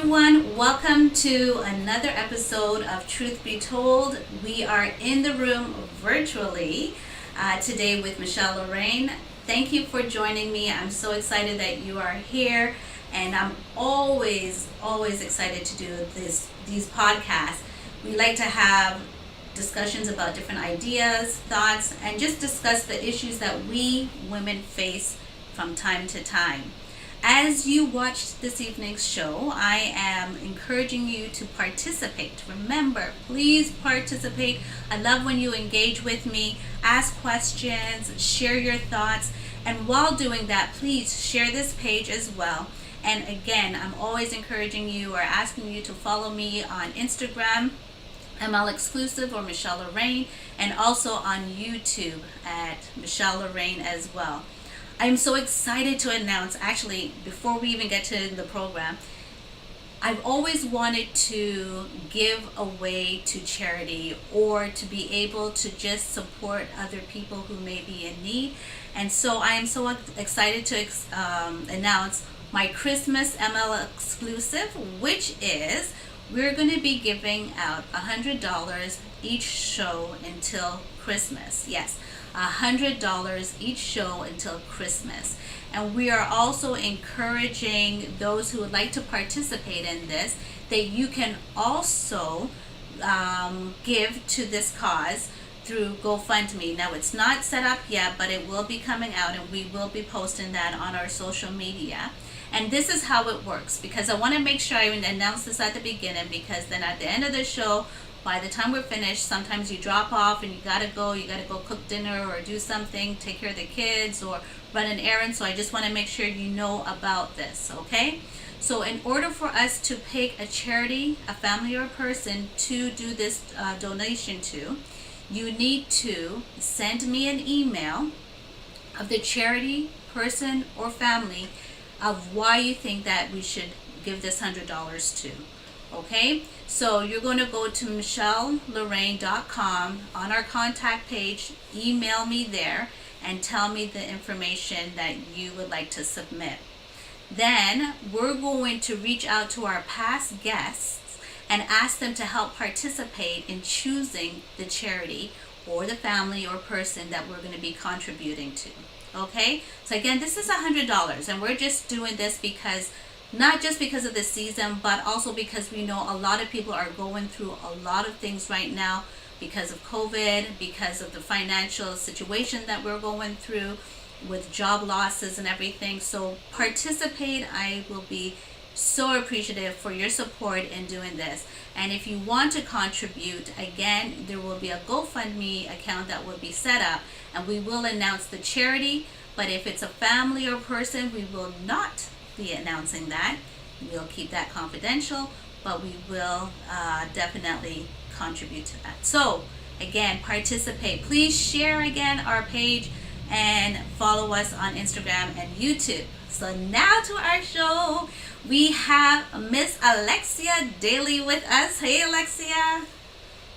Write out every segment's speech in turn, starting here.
everyone. Welcome to another episode of Truth Be Told. We are in the room virtually today with Michelle Lorraine. Thank you for joining me. I'm so excited that you are here, and I'm always excited to do these podcasts. We like to have discussions about different ideas, thoughts, and just discuss the issues that we women face from time to time. As you watched this evening's show, I am encouraging you to participate. Remember, please participate. I love when you engage with me, ask questions, share your thoughts, and while doing that, please share this page as well. And again, I'm always encouraging you or asking you to follow me on Instagram, ML Exclusive or Michelle Lorraine, and also on YouTube at Michelle Lorraine as well. I'm so excited to announce, actually, before we even get to the program, I've always wanted to give away to charity or to be able to just support other people who may be in need. And so I am so excited to announce my Christmas ML Exclusive, which is we're going to be giving out $100 each show until Christmas. Yes, $100 each show until Christmas. And we are also encouraging those who would like to participate in this that you can also give to this cause through GoFundMe. Now, it's not set up yet, but it will be coming out, and we will be posting that on our social media. And this is how it works, because I want to make sure I announce this at the beginning, because then at the end of the show, by the time we're finished, sometimes you drop off and you gotta go cook dinner or do something, take care of the kids or run an errand. So I just want to make sure you know about this, okay? So in order for us to pick a charity, a family or a person to do this donation to, you need to send me an email of the charity, person, or family of why you think that we should give this $100 to. Okay, so you're going to go to michellelorraine.com. On our contact page, email me there and tell me the information that you would like to submit. Then we're going to reach out to our past guests and ask them to help participate in choosing the charity or the family or person that we're going to be contributing to. Okay, so again, this is $100, and we're just doing this because not just because of the season, but also because we know a lot of people are going through a lot of things right now because of COVID, because of the financial situation that we're going through with job losses and everything. So participate. I will be so appreciative for your support in doing this. And if you want to contribute, again, there will be a GoFundMe account that will be set up, and we will announce the charity. But if it's a family or person, we will not be announcing that. We'll keep that confidential, but we will definitely contribute to that. So again, participate. Please share again our page and follow us on Instagram and YouTube. So now to our show. We have Miss Alexia Daley with us. Hey, Alexia.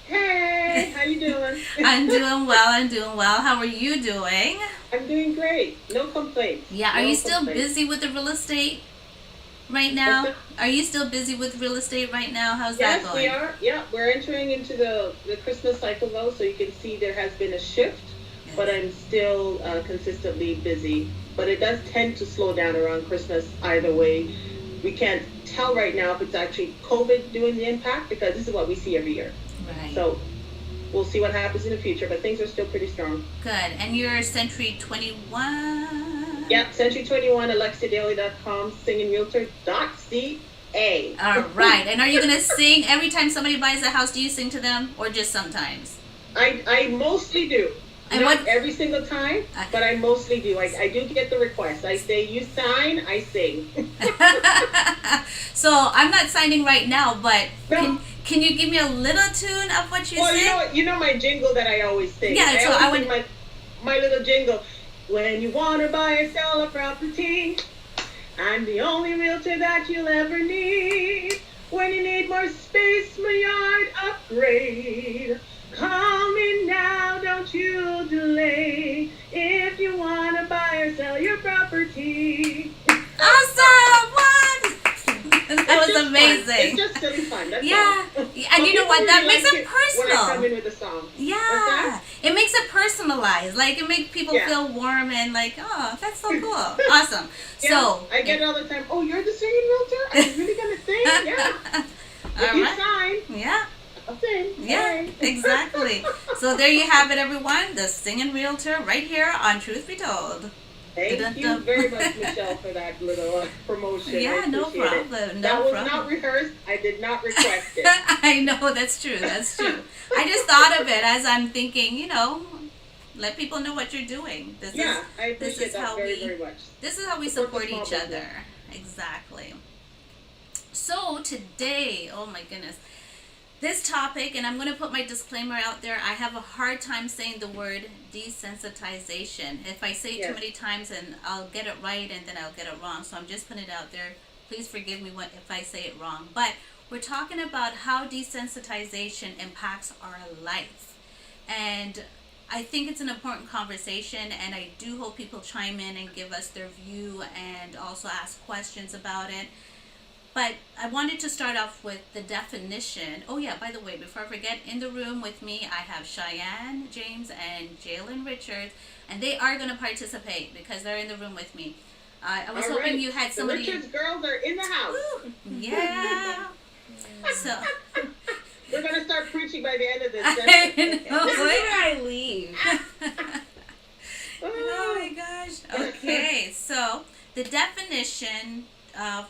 Hey, how you doing? I'm doing well. How are you doing? I'm doing great. No complaints. Yeah, are you still busy with the real estate right now? Are you still busy with real estate right now? How's that going? Yes, we are. Yeah, we're entering into the Christmas cycle though, so you can see there has been a shift, yes. But I'm still consistently busy. But it does tend to slow down around Christmas either way. We can't tell right now if it's actually COVID doing the impact, because this is what we see every year. Right. So we'll see what happens in the future, but things are still pretty strong. Good. And you're Century 21? Yeah, Century21, AlexiaDaley.com, SingingRealtor.ca. All right. And are you going to sing every time somebody buys a house? Do you sing to them, or just sometimes? I mostly do. Not every single time, but I mostly do. I do get the request. I say, you sign, I sing. So I'm not signing right now, but no. Can you give me a little tune of what you sing? Well, you know my jingle that I always sing. Yeah, so I would my little jingle. When you want to buy or sell a property, I'm the only realtor that you'll ever need. When you need more space, my yard upgrade, call me now, don't you delay. If you want to buy or sell your property. Awesome! What? That was amazing. amazing. It's just silly fun. That's Yeah. all. And you know what? That really makes like it when I come personal. in with a song. What's Yeah. that? It makes it personalized. Like, it makes people Yeah. feel warm and like, oh, that's so cool. Awesome. Yeah, So, I get it all the time. Oh, you're the singing realtor? Are you really gonna sing? Yeah. If all you right. sign, Yeah. I'll sing. Yeah, Alright. exactly. So there you have it, everyone. The singing realtor right here on Truth Be Told. Thank you Dun-dun-dun. very much, Michelle, for that little promotion. Yeah, I no appreciate it. problem. That No was problem. not rehearsed. I did not request it. I know, that's true. That's true. I just thought of it as I'm thinking, let people know what you're doing. Yeah, I this appreciate is that how very, very much. This is how we Support the support small each business. other. Exactly. So today, oh my goodness, this topic, and I'm going to put my disclaimer out there, I have a hard time saying the word desensitization. If I say it too Yes. many times, and I'll get it right and then I'll get it wrong. So I'm just putting it out there. Please forgive me if I say it wrong. But we're talking about how desensitization impacts our life. And I think it's an important conversation, and I do hope people chime in and give us their view and also ask questions about it. But I wanted to start off with the definition. Oh yeah, by the way, before I forget, in the room with me, I have Cheyenne James and Jalen Richards, and they are going to participate because they're in the room with me. I was All hoping right. you had The somebody. Richards girls are in the house. Woo! Yeah. So We're going to start preaching by the end of this I session. know. This is where I leave. Oh my gosh. Okay, so the definition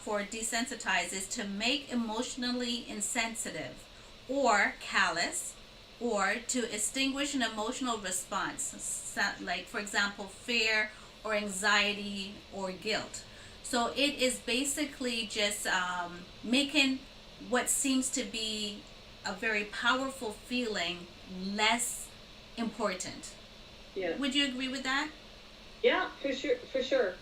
for desensitize is to make emotionally insensitive or callous, or to extinguish an emotional response, like for example fear or anxiety or guilt. So it is basically just making what seems to be a very powerful feeling less important. Yeah. Would you agree with that? Yeah, for sure. For sure.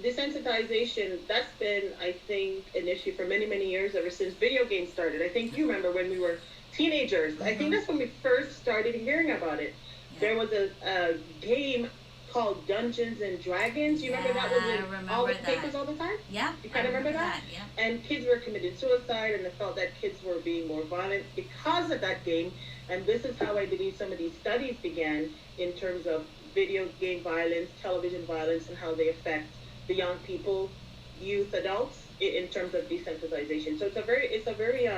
Desensitization, that's been, I think, an issue for many, many years, ever since video games started. I think you remember when we were teenagers. I think that's when we first started hearing about it. Yeah. There was a game called Dungeons and Dragons. You remember that was Yeah, I in remember all the that. papers all the time? Yeah. You kind of remember that? Yeah. And kids were committing suicide, and they felt that kids were being more violent because of that game. And this is how I believe some of these studies began in terms of video game violence, television violence, and how they affect the young people, youth, adults, in terms of desensitization. So it's a very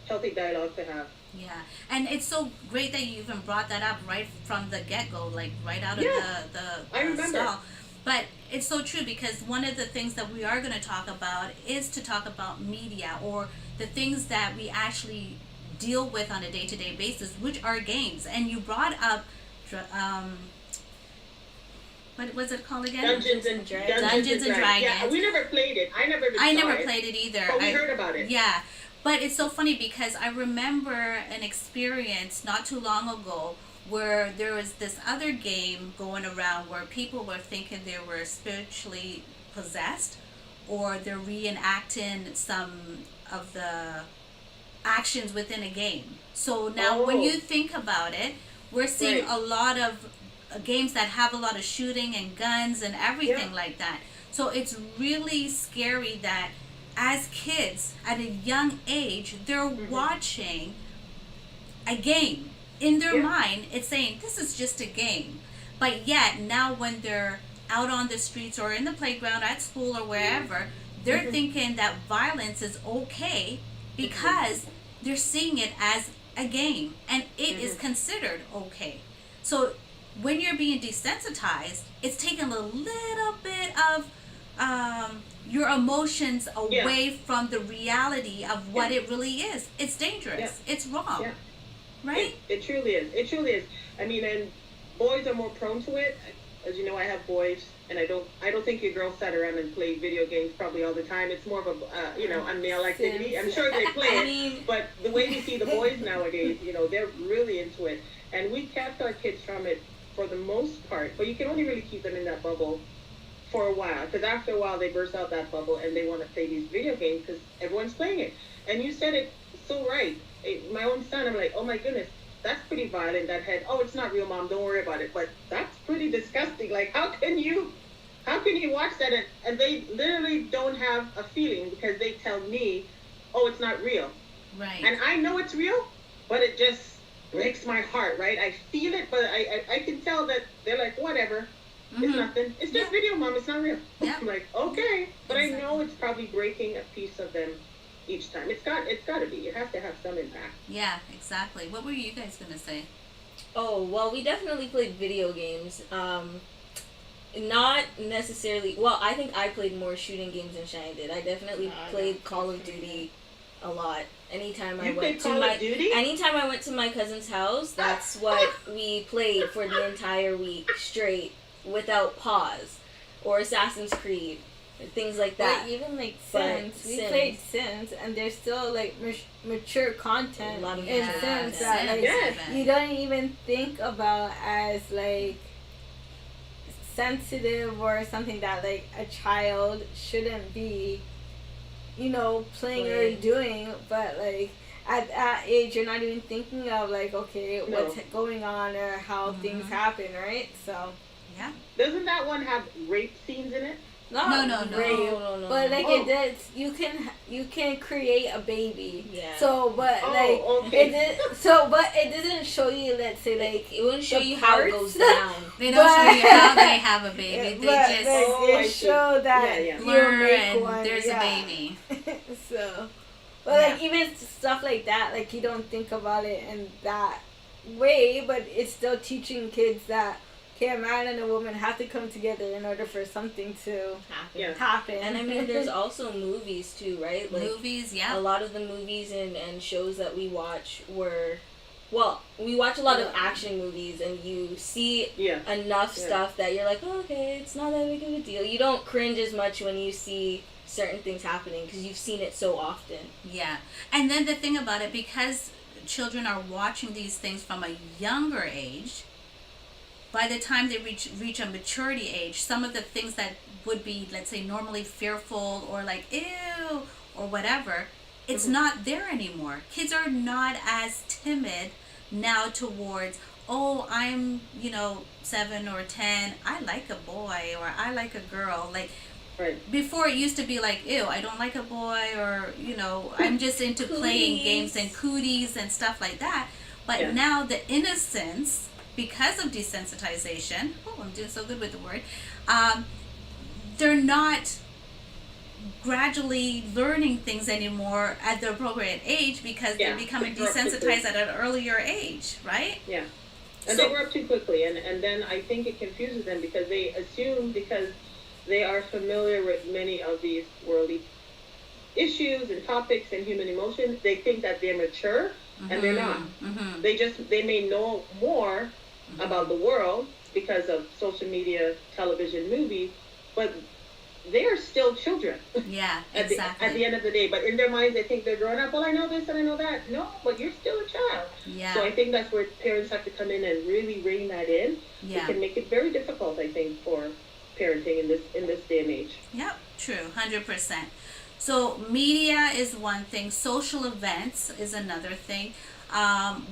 healthy dialogue to have. Yeah, and it's so great that you even brought that up right from the get-go, like right out of the I remember. stall. But it's so true, because one of the things that we are going to talk about is to talk about media, or the things that we actually deal with on a day-to-day basis, which are games. And you brought up what was it called again? Dungeons and Dragons. Dungeons and Dragons. Yeah, we never played it. I never even saw never it, played it either. but we I heard about it. Yeah, but it's so funny because I remember an experience not too long ago where there was this other game going around where people were thinking they were spiritually possessed, or they're reenacting some of the actions within a game. So now when you think about it, we're seeing Right. a lot of games that have a lot of shooting and guns and everything like that. So it's really scary that as kids at a young age, they're watching a game. In their mind, it's saying, this is just a game. But yet, now when they're out on the streets or in the playground, at school or wherever, they're thinking that violence is okay because they're seeing it as a game, and it is considered okay. So when you're being desensitized, it's taking a little bit of your emotions away from the reality of what it really is. It's dangerous. It's wrong. Yeah. Right? It truly is. It truly is. I mean, and boys are more prone to it. As you know, I have boys, and I don't think your girls sat around and played video games probably all the time. It's more of a male activity. I'm sure they play it, but the way we see the boys nowadays, they're really into it. And we kept our kids from it for the most part, but you can only really keep them in that bubble for a while, because after a while they burst out that bubble and they want to play these video games because everyone's playing it. And you said it so right. My own son, I'm like, oh my goodness, that's pretty violent. That head, oh, it's not real, Mom, don't worry about it. But that's pretty disgusting. Like, how can you watch that and they literally don't have a feeling, because they tell me oh, it's not real. Right. And I know it's real, but it just breaks my heart, right? I feel it, but I can tell that they're like, whatever, it's nothing. It's just video, Mom. It's not real. Yeah. I'm like, okay, but Exactly. I know it's probably breaking a piece of them each time. It's got to be. It has to have some impact. Yeah, exactly. What were you guys gonna say? Oh, well, we definitely played video games. Not necessarily. Well, I think I played more shooting games than Shane did. I definitely played Call of Duty a lot. Anytime I went to anytime I went to my cousin's house, that's what we played for the entire week straight without pause, or Assassin's Creed, things like that. But even like Sims, we played Sims, and there's still like mature content A lot of in mature Sims content. that like Yes. you don't even think about as like sensitive or something that like a child shouldn't be, playing or doing. But like at that age, you're not even thinking of like, okay, what's going on or how things happen, right? So Yeah. Doesn't that one have rape scenes in it? No. But like it does, you can create a baby. Yeah. So, but okay. but it doesn't show you. Let's say like It wouldn't show the you how it parts. goes down. They don't show you how they have a baby. They but just they I see. show that Yeah. you blur make and one. there's yeah. a baby. So, but like even stuff like that, like you don't think about it in that way, but it's still teaching kids that a man and a woman have to come together in order for something to happen. And I mean, there's also movies too, right? Like Movies, yeah. a lot of the movies and shows that we watch were, well, we watch a lot of action movies, and you see enough stuff that you're like, oh, okay, it's not that big of a deal. You don't cringe as much when you see certain things happening because you've seen it so often. Yeah. And then the thing about it, because children are watching these things from a younger age, by the time they reach a maturity age, some of the things that would be, let's say, normally fearful or like, ew, or whatever, it's not there anymore. Kids are not as timid now towards, oh, I'm, 7 or 10, I like a boy or I like a girl. Like, before it used to be like, ew, I don't like a boy, or, I'm just into playing games and cooties and stuff like that. But now the innocence, because of desensitization, I'm doing so good with the word, they're not gradually learning things anymore at the appropriate age because they're becoming desensitized at an earlier age, right? Yeah. And they grow up too quickly, and then I think it confuses them because they assume, because they are familiar with many of these worldly issues and topics and human emotions, they think that they're mature, and they're not. They may know more about the world because of social media, television, movies, but they are still children. Yeah, exactly. At the end of the day, but in their minds, they think they're grown up. Well, I know this and I know that. No, but you're still a child. Yeah. So I think that's where parents have to come in and really rein that in. Yeah. It can make it very difficult, I think, for parenting in this day and age. Yep, true, 100%. So media is one thing. Social events is another thing.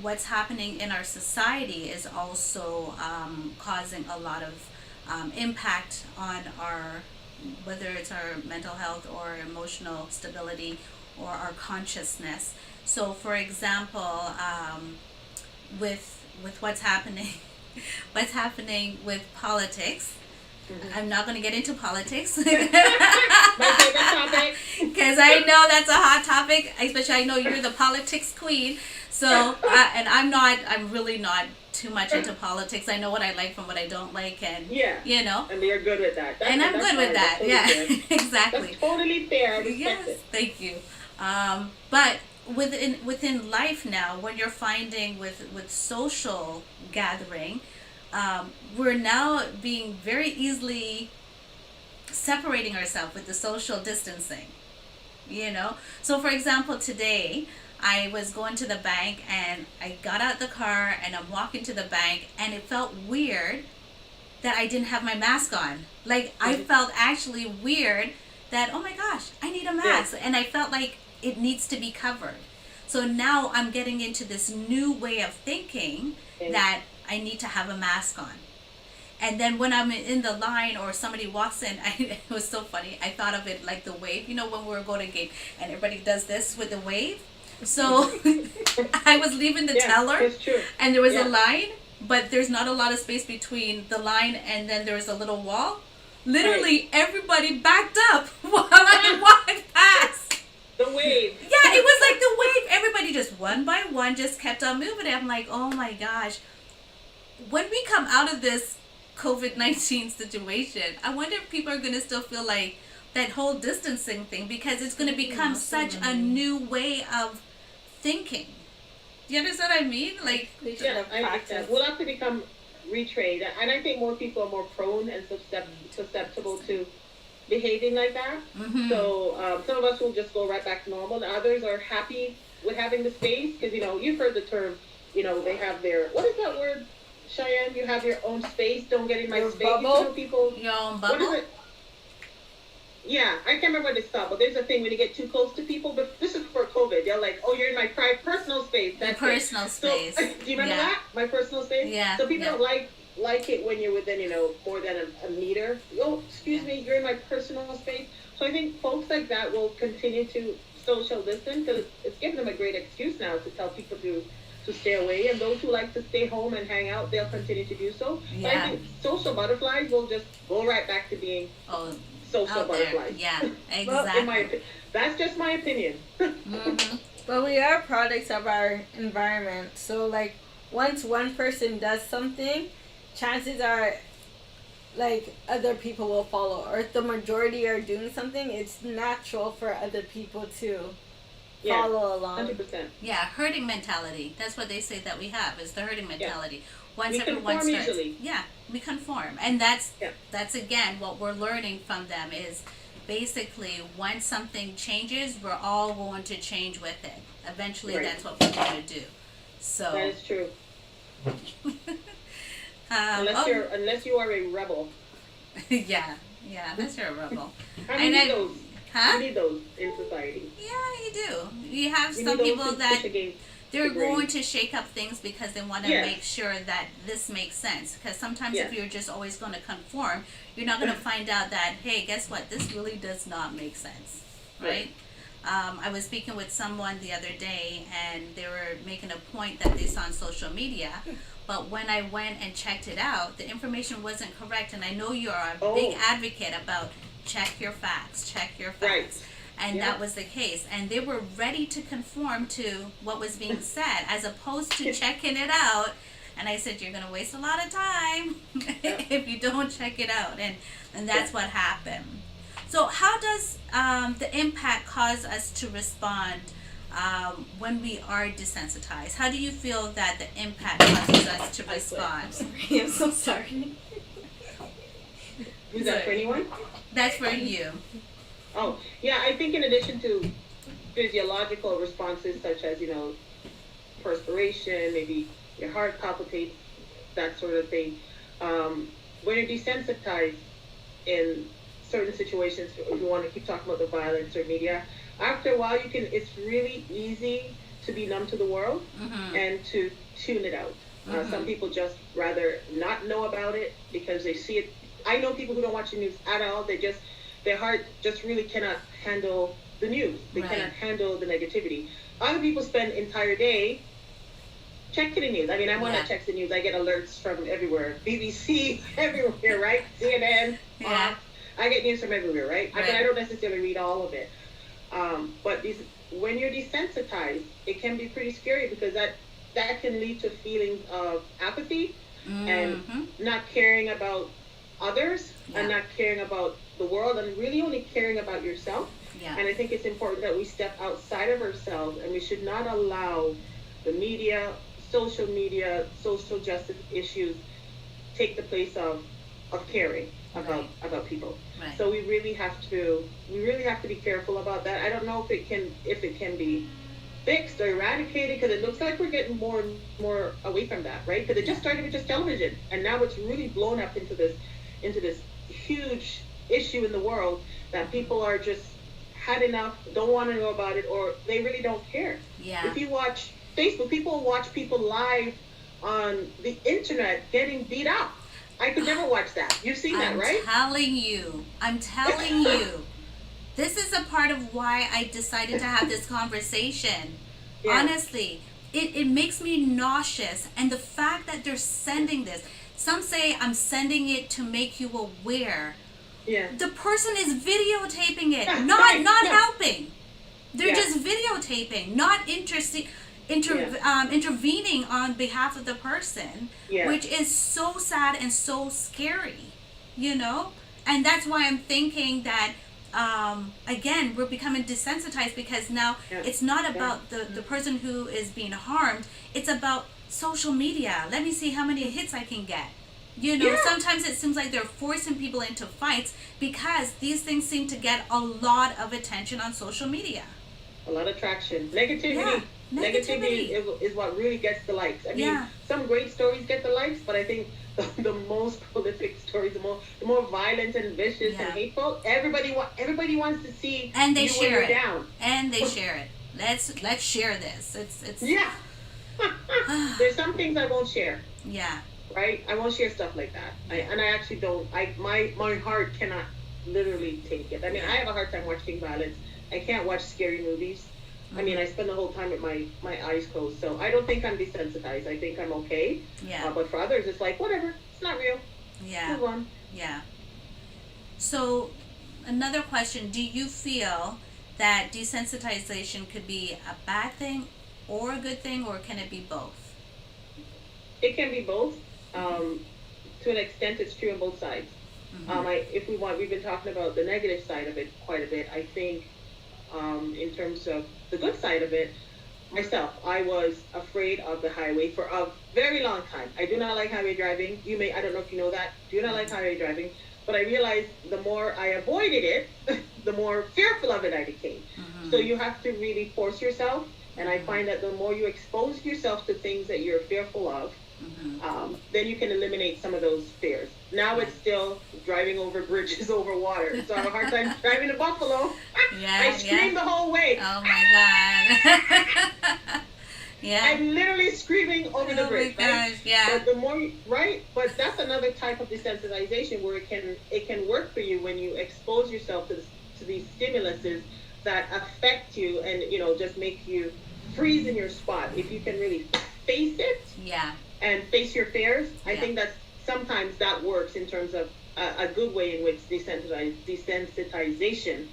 What's happening in our society is also causing a lot of impact on our, whether it's our mental health or emotional stability or our consciousness. So, for example, with what's happening with politics. I'm not going to get into politics. My favorite topic. Because I know that's a hot topic, especially I know you're the politics queen. So, and I'm really not too much into politics. I know what I like from what I don't like, and and you're good with that. And I'm good with that. Totally Exactly. That's totally fair. I respect Yes, it. thank you. But within life now, when you're finding with social gathering, we're now being very easily separating ourselves with the social distancing. So for example, today I was going to the bank and I got out the car and I'm walking to the bank, and it felt weird that I didn't have my mask on. Like I felt actually weird that, oh my gosh, I need a mask. And I felt like it needs to be covered. So now I'm getting into this new way of thinking that I need to have a mask on. And then when I'm in the line or somebody walks in, it was so funny. I thought of it like the wave. You know, when we were going to a game and everybody does this with the wave. So I was leaving the teller, and there was a line, but there's not a lot of space between the line and then there was a little wall. Literally, everybody backed up while I walked past. The wave. Yeah, it was like the wave. Everybody just one by one just kept on moving. I'm like, oh my gosh. When we come out of this COVID-19 situation, I wonder if people are going to still feel like that whole distancing thing, because it's going to become such a new way of thinking. Do you understand what I mean? Like, yeah, I understand. We'll have to become retrained, and I think more people are more prone and susceptible to behaving like that. Mm-hmm. So some of us will just go right back to normal, and others are happy with having the space, because, you know, you've heard the term, you know, they have their, what is that word, Cheyenne? You have your own space, don't get in my space. Bubble? You know, people, your own bubble? What is it? Yeah, I can't remember what it's called, but there's a thing when you get too close to people, but this is for COVID. They're like, oh, you're in my personal space. That's personal space. So, do you remember that? My personal space? Yeah. So people don't like it when you're within, you know, more than a meter. Oh, excuse me, you're in my personal space. So I think folks like that will continue to social distance, because it's given them a great excuse now to tell people to stay away. And those who like to stay home and hang out, they'll continue to do so. Yeah. But I think social butterflies will just go right back to being social butterflies. Yeah, exactly. Well, that's just my opinion. Mm-hmm. But we are products of our environment. So, like, once one person does something, chances are, like, other people will follow. Or if the majority are doing something, it's natural for other people to follow along. 100%. Yeah, herding mentality. That's what they say that we have, is the herding mentality. Once we everyone conform starts, easily. yeah, we conform, and that's again what we're learning from them is basically once something changes, we're all going to change with it. Eventually, that's what we're going to do. So that is true. Unless you are a rebel. yeah, unless you're a rebel. I need those. Huh? You need those in society. Yeah, you do. You have some people that they're going to shake up things because they want to make sure that this makes sense. Because sometimes if you're just always going to conform, you're not going to find out that, hey, guess what? This really does not make sense, right? I was speaking with someone the other day, and they were making a point that they saw on social media. But when I went and checked it out, the information wasn't correct. And I know you're a big advocate about check your facts. Right. And that was the case. And they were ready to conform to what was being said as opposed to checking it out. And I said, you're going to waste a lot of time if you don't check it out. And that's what happened. So how does the impact cause us to respond when we are desensitized? How do you feel that the impact causes us to respond? I'm so sorry. Is that for anyone? That's for you. Oh, yeah, I think in addition to physiological responses such as, you know, perspiration, maybe your heart palpitates, that sort of thing, when you're desensitized in certain situations, if you want to keep talking about the violence or media, after a while it's really easy to be numb to the world and to tune it out. Some people just rather not know about it because they see it. I know people who don't watch the news at all. Their heart just really cannot handle the news. They cannot handle the negativity. Other people spend entire day checking the news. I mean, I'm one that checks the news. I get alerts from everywhere. BBC, everywhere, right? CNN, Fox. I get news from everywhere, right? But I don't necessarily read all of it. But when you're desensitized, it can be pretty scary because that can lead to feelings of apathy and not caring about others and not caring about the world and really only caring about yourself. And I think it's important that we step outside of ourselves, and we should not allow the media, social justice issues take the place of caring about people. So we really have to be careful about that. I don't know if it can be fixed or eradicated, because it looks like we're getting more and more away from that, right? Because it just started with just television, and now it's really blown up into this huge issue in the world that people are just had enough, don't want to know about it, or they really don't care. If you watch Facebook, people watch people live on the internet getting beat up. I could never watch that. You've seen that, right? I'm telling you. This is a part of why I decided to have this conversation. Yeah. Honestly, it makes me nauseous. And the fact that they're sending this, some say I'm sending it to make you aware. Yeah. The person is videotaping it, not helping. They're just videotaping, not intervening on behalf of the person, which is so sad and so scary, you know? And that's why I'm thinking that, again, we're becoming desensitized, because now it's not about the person who is being harmed. It's about social media. Let me see how many hits I can get. You know, sometimes it seems like they're forcing people into fights because these things seem to get a lot of attention on social media. A lot of traction. Negativity is what really gets the likes. I mean, some great stories get the likes, but I think the most prolific stories, the more violent and vicious and hateful, everybody wants to see, and they you share when you're it down. And they share it. Let's share this. It's There's some things I won't share. Yeah. Right? I won't share stuff like that. I actually don't. My heart cannot literally take it. I mean, I have a hard time watching violence. I can't watch scary movies. Mm-hmm. I mean, I spend the whole time with my eyes closed. So I don't think I'm desensitized. I think I'm okay. Yeah. But for others, it's like, whatever. It's not real. Yeah. Move on. Yeah. So another question: do you feel that desensitization could be a bad thing or a good thing, or can it be both? It can be both. To an extent, it's true on both sides. Mm-hmm. We've been talking about the negative side of it quite a bit. I think, in terms of the good side of it, myself, I was afraid of the highway for a very long time. I do not like highway driving. I don't know if you know that. Do not like highway driving. But I realized the more I avoided it, the more fearful of it I became. Mm-hmm. So you have to really force yourself. And I find that the more you expose yourself to things that you're fearful of, then you can eliminate some of those fears. Now it's still driving over bridges over water. So I have a hard time driving to Buffalo. I scream the whole way. Oh my God. I'm literally screaming over the bridge. Oh my gosh, But the more but that's another type of desensitization where it can work for you when you expose yourself to these stimuluses that affect you and just make you freeze in your spot. If you can really face it. And face your fears, I think that sometimes that works in terms of a good way in which desensitization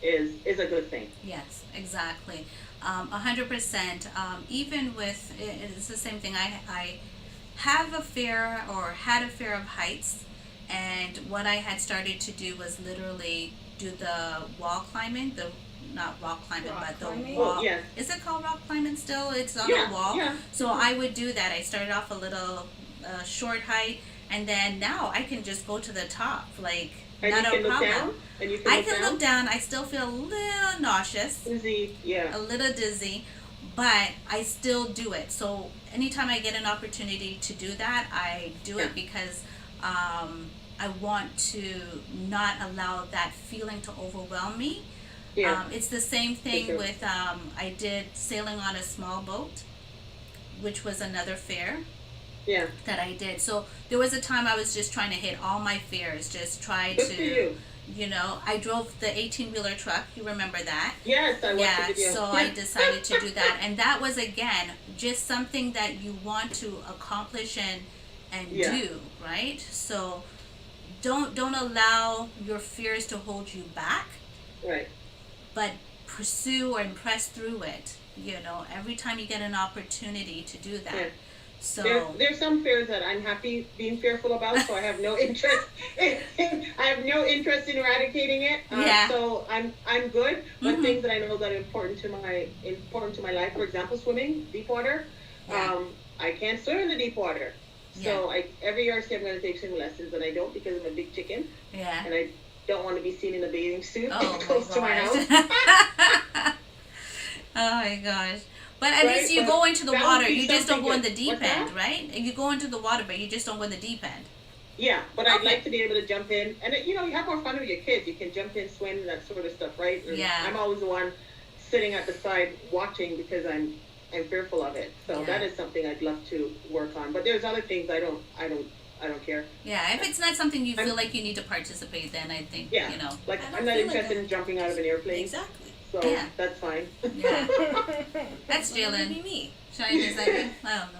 is a good thing. Yes, exactly. 100%. Even with, it's the same thing. I have a fear or had a fear of heights, and what I had started to do was literally do the wall climbing, not rock climbing, but the wall. Oh, yeah. Is it called rock climbing still? It's on the wall. Yeah. So I would do that. I started off a little short height, and then now I can just go to the top, like not a problem. I can look down. I still feel a little nauseous. Dizzy, yeah. A little dizzy, but I still do it. So anytime I get an opportunity to do that, I do it because I want to not allow that feeling to overwhelm me. Yeah. It's the same thing with, I did sailing on a small boat, which was another fear that I did. So there was a time I was just trying to hit all my fears, just try to, I drove the 18-wheeler truck. You remember that? Yes, I watched the video. So I decided to do that. And that was, again, just something that you want to accomplish and do, right? So don't allow your fears to hold you back. Right. But pursue and press through it, every time you get an opportunity to do that. Yeah. So there's some fears that I'm happy being fearful about, so I have no interest. I have no interest in eradicating it. So I'm good. But things that I know that are important to my life, for example, swimming, deep water. I can't swim in the deep water. So every year I say I'm going to take swimming lessons, and I don't because I'm a big chicken. Yeah. And I don't want to be seen in a bathing suit close to my house. Oh my gosh. But at least you go into the water. You just don't go in the deep end, right? You go into the water, but you just don't go in the deep end. Yeah, but I'd like to be able to jump in. And, you have more fun with your kids. You can jump in, swim, that sort of stuff, right? And I'm always the one sitting at the side watching because I'm fearful of it. So that is something I'd love to work on. But there's other things I I don't care. Yeah, if it's not something you feel like you need to participate, then I think, Yeah, you know. like I don't I'm not feel like interested that. in jumping out of an airplane, Exactly. so Yeah. that's fine. Yeah. That's That would be Jalen. me. Shine, is that you? I don't know.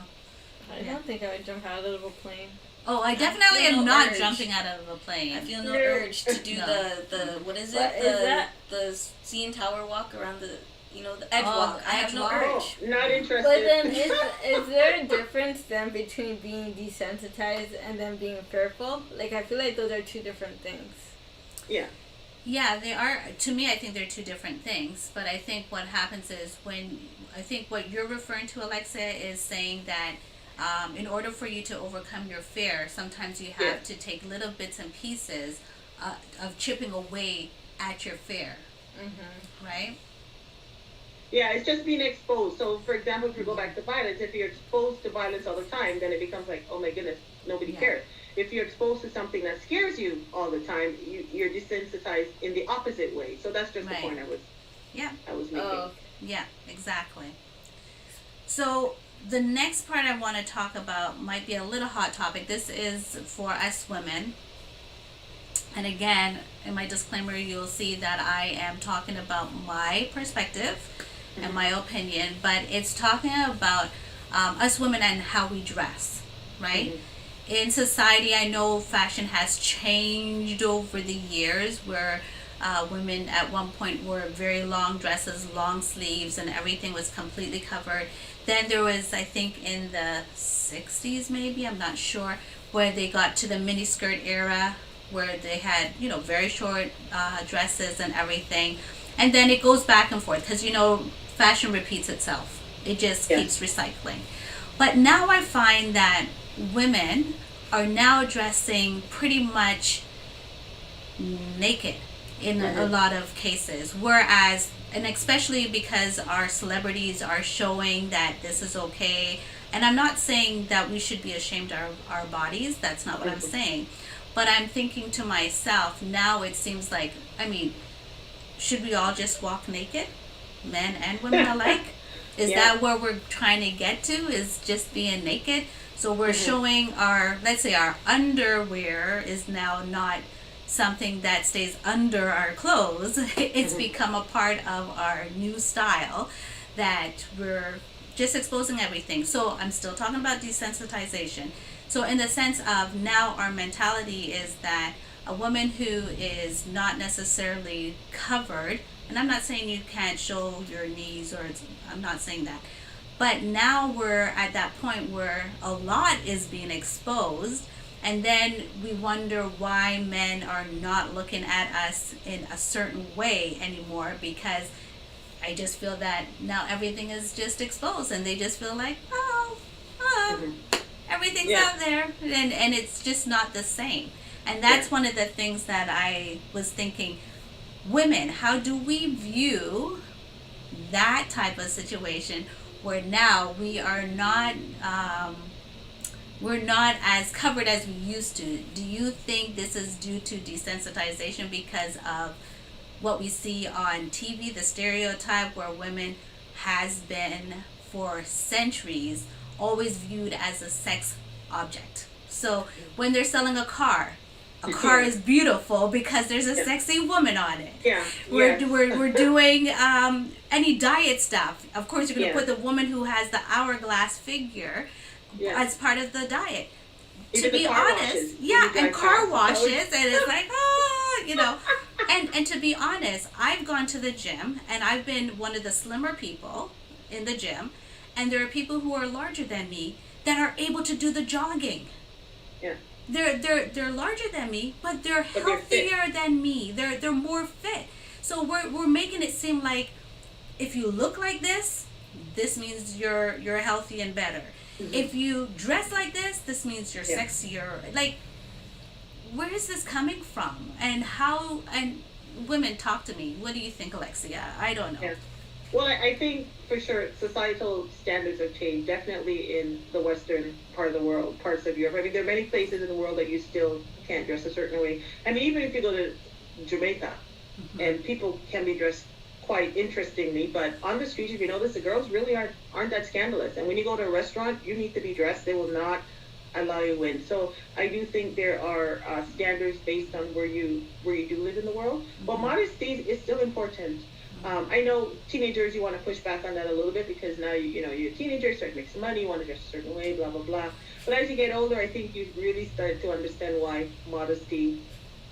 I don't think I would jump out of a plane. Oh, I definitely feel am no not urge. jumping out of a plane. I feel no No. urge to do No. the what is it? But the is that- the CN Tower walk around the the edge Oh, walk. I have edge no walk. Oh, urge. not interested. But then is there a difference then between being desensitized and then being fearful? Like, I feel like those are two different things. Yeah. Yeah, they are. To me, I think they're two different things. But I think what happens is I think what you're referring to, Alexia, is saying that in order for you to overcome your fear, sometimes you have to take little bits and pieces of chipping away at your fear. Mm-hmm. Right? Yeah, it's just being exposed. So, for example, if you go back to violence, if you're exposed to violence all the time, then it becomes like, oh my goodness, nobody cares. If you're exposed to something that scares you all the time, you're desensitized in the opposite way. So that's just the point I was making. Oh, Yeah, exactly. So the next part I want to talk about might be a little hot topic. This is for us women. And again, in my disclaimer, you'll see that I am talking about my perspective and my opinion, but it's talking about us women and how we dress, right? In society, I know fashion has changed over the years, where women at one point wore very long dresses, long sleeves, and everything was completely covered. Then there was, I think, in the 60s maybe, I'm not sure, where they got to the miniskirt era, where they had, very short dresses and everything. And then it goes back and forth because, fashion repeats itself. It just keeps recycling. But now I find that women are now dressing pretty much naked in a lot of cases. Whereas, and especially because our celebrities are showing that this is okay. And I'm not saying that we should be ashamed of our bodies. That's not what I'm saying. But I'm thinking to myself, now it seems like, should we all just walk naked? Men and women alike? Is that where we're trying to get to, is just being naked? So we're showing let's say our underwear is now not something that stays under our clothes. It's become a part of our new style that we're just exposing everything. So I'm still talking about desensitization. So in the sense of now our mentality is that a woman who is not necessarily covered, and I'm not saying you can't show your knees, I'm not saying that, but now we're at that point where a lot is being exposed, and then we wonder why men are not looking at us in a certain way anymore, because I just feel that now everything is just exposed, and they just feel like, everything's out there, and it's just not the same. And that's one of the things that I was thinking, women, how do we view that type of situation where now we are not we're not as covered as we used to? Do you think this is due to desensitization because of what we see on TV, the stereotype where women has been for centuries always viewed as a sex object? So when they're selling a car is beautiful because there's a sexy woman on it. We're doing any diet stuff. Of course, you're going to put the woman who has the hourglass figure as part of the diet. Even to be honest, and car washes, and it's like, and to be honest, I've gone to the gym, and I've been one of the slimmer people in the gym, and there are people who are larger than me that are able to do the jogging. They're larger than me, but they're healthier than me. They're more fit. So we're making it seem like if you look like this means you're healthy and better. If you dress like this means you're sexier. Like, where is this coming from? And how? And women, talk to me. What do you think, Alexia? I don't know. Well, I think for sure societal standards have changed, definitely in the western part of the world, parts of Europe. I mean, there are many places in the world that you still can't dress a certain way. I mean, even if you go to Jamaica, and people can be dressed quite interestingly, but on the streets, if you notice, the girls really aren't that scandalous. And when you go to a restaurant, you need to be dressed. They will not allow you in. So I do think there are standards based on where you do live in the world. But modesty is still important. I know teenagers, you want to push back on that a little bit because now you're a teenager, start to make some money, you want to dress a certain way, blah blah blah. But as you get older, I think you really start to understand why modesty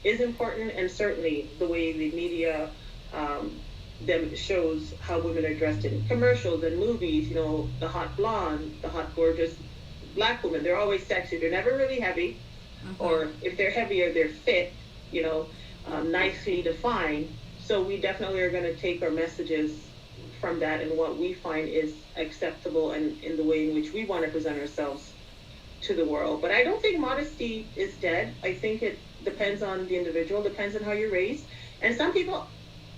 is important, and certainly the way the media them shows how women are dressed in commercials and movies. The hot blonde, the hot gorgeous black woman. They're always sexy. They're never really heavy, or if they're heavier, they're fit. Nicely defined. So we definitely are going to take our messages from that and what we find is acceptable and in the way in which we want to present ourselves to the world. But I don't think modesty is dead. I think it depends on the individual, depends on how you're raised. And some people,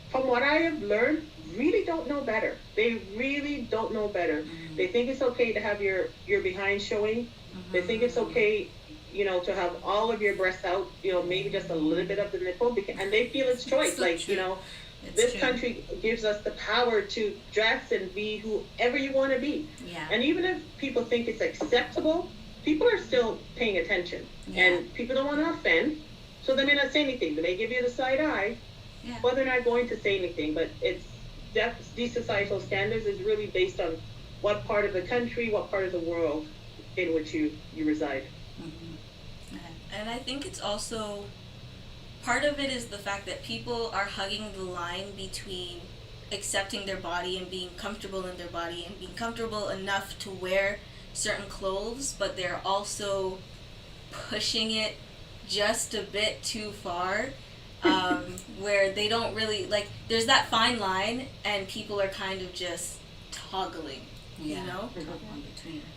from what I have learned, really don't know better. They really don't know better. They think it's okay to have your behind showing. They think it's okay, to have all of your breasts out, maybe just a little bit of the nipple, and they feel it's choice. This country gives us the power to dress and be whoever you want to be. Yeah. And even if people think it's acceptable, people are still paying attention. Yeah. And people don't want to offend, so they may not say anything. They may give you the side eye, but they're not going to say anything. But these societal standards is really based on what part of the country, what part of the world in which you reside. And I think it's also, part of it is the fact that people are hugging the line between accepting their body and being comfortable in their body and being comfortable enough to wear certain clothes, but they're also pushing it just a bit too far, where they don't really, there's that fine line and people are kind of just toggling. And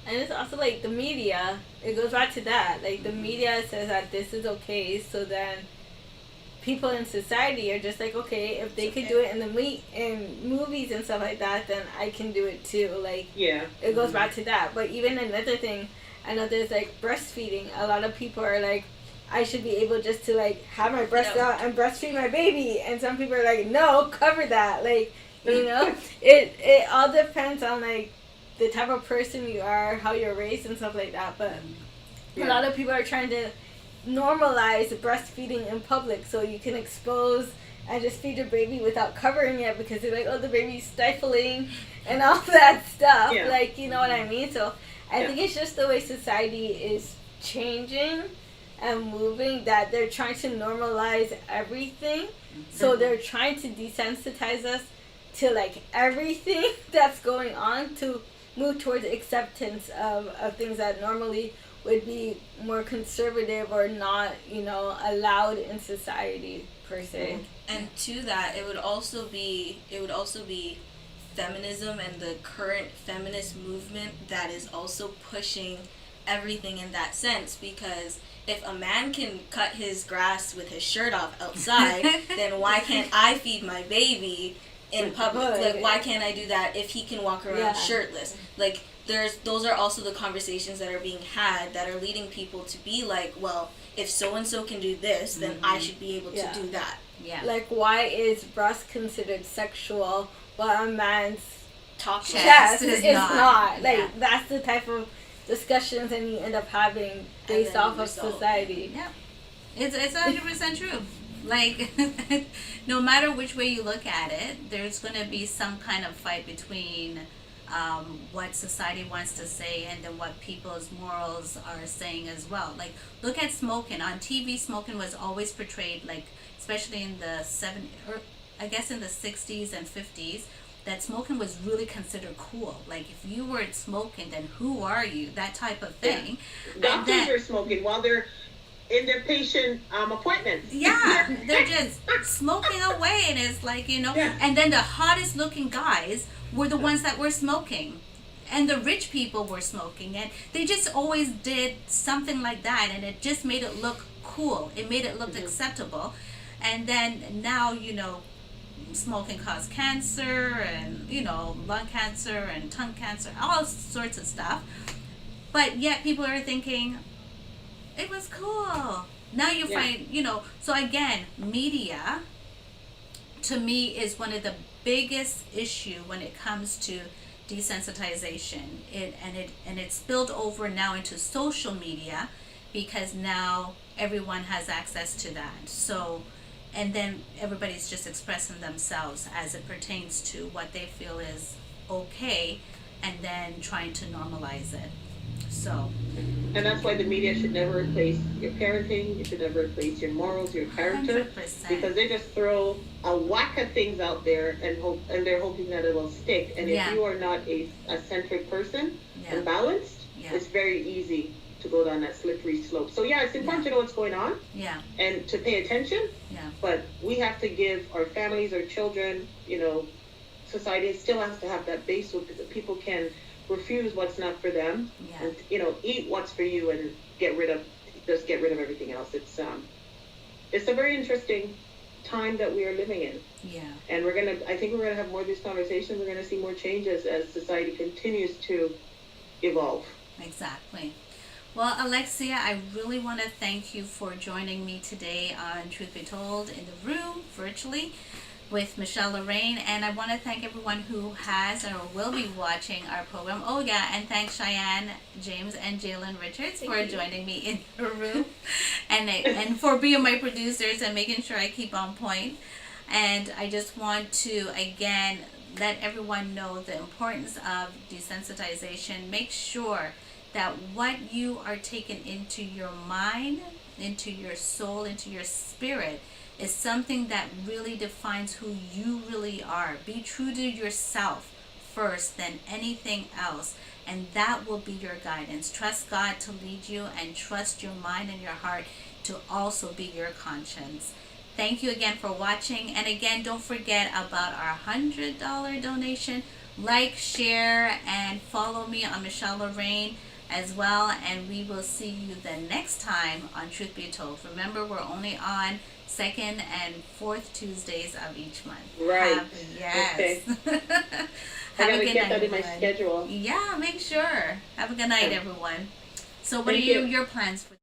it's also the media, it goes back to that, the media says that this is okay, so then people in society are just okay, if they could do it in movies and stuff like that, then I can do it too. It goes back to that. But even another thing, I know there's breastfeeding. A lot of people are I should be able just to have my breast out and breastfeed my baby, and some people are no, cover that. It all depends on the type of person you are, how you're raised and stuff like that. But a lot of people are trying to normalize breastfeeding in public, so you can expose and just feed your baby without covering it, because they're oh, the baby's stifling and all that stuff. You know what I mean? So I think it's just the way society is changing and moving, that they're trying to normalize everything. So they're trying to desensitize us to everything that's going on, to move towards acceptance of things that normally would be more conservative or not, allowed in society per se. And to that, it would also be feminism and the current feminist movement that is also pushing everything in that sense, because if a man can cut his grass with his shirt off outside, then why can't I feed my baby in public? Why can't I do that if he can walk around shirtless? Those are also the conversations that are being had that are leading people to be well, if so-and-so can do this, then I should be able to do that. Yeah. Why is breast considered sexual while a man's top chest is not? That's the type of discussions that you end up having based off of society. Yeah. It's 100% true. No matter which way you look at it, there's going to be some kind of fight between what society wants to say and then what people's morals are saying as well. Look at smoking. On TV, smoking was always portrayed, especially in the 70s, or I guess in the 60s and 50s, that smoking was really considered cool. If you weren't smoking, then who are you? That type of thing. Yeah. Doctors are smoking while they're in their patient appointments. Yeah, they're just smoking away, and it's and then the hottest looking guys were the ones that were smoking, and the rich people were smoking, and they just always did something like that, and it just made it look cool. It made it look acceptable. And then now, smoking causes cancer and, lung cancer and tongue cancer, all sorts of stuff. But yet people are thinking, it was cool. Now you find, so again, media, to me, is one of the biggest issue when it comes to desensitization. It spilled over now into social media, because now everyone has access to that. So, and then everybody's just expressing themselves as it pertains to what they feel is okay, and then trying to normalize it. So, and that's why the media should never replace your parenting. It should never replace your morals, your character, 100%. because they just throw a whack of things out there and they're hoping that it will stick. And if you are not a centric person and balanced, it's very easy to go down that slippery slope. So it's important to know what's going on. And to pay attention. But we have to give our families, our children, society still has to have that base so that people can refuse what's not for them, and eat what's for you, and get rid of everything else. It's a very interesting time that we are living in. And I think we're gonna have more of these conversations. We're gonna see more changes as society continues to evolve. Exactly. Well, Alexia, I really want to thank you for joining me today on Truth Be Told in the room virtually with Michelle Lorraine, and I want to thank everyone who has or will be watching our program. Oh yeah, and thanks Cheyenne, James, and Jalen Richards for joining me in the room, and for being my producers and making sure I keep on point. And I just want to again let everyone know the importance of desensitization. Make sure that what you are taking into your mind, into your soul, into your spirit is something that really defines who you really are. Be true to yourself first than anything else, and that will be your guidance. Trust God to lead you, and trust your mind and your heart to also be your conscience. Thank you again for watching, and again, don't forget about our $100 donation. Like, share, and follow me on Michelle Lorraine as well, and we will see you the next time on Truth Be Told. Remember, we're only on second and fourth Tuesdays of each month. Right. Yes. Okay. Have I a gotta good get night, that in my everyone. schedule. Yeah, make sure. Have a good night, everyone. So what are your plans for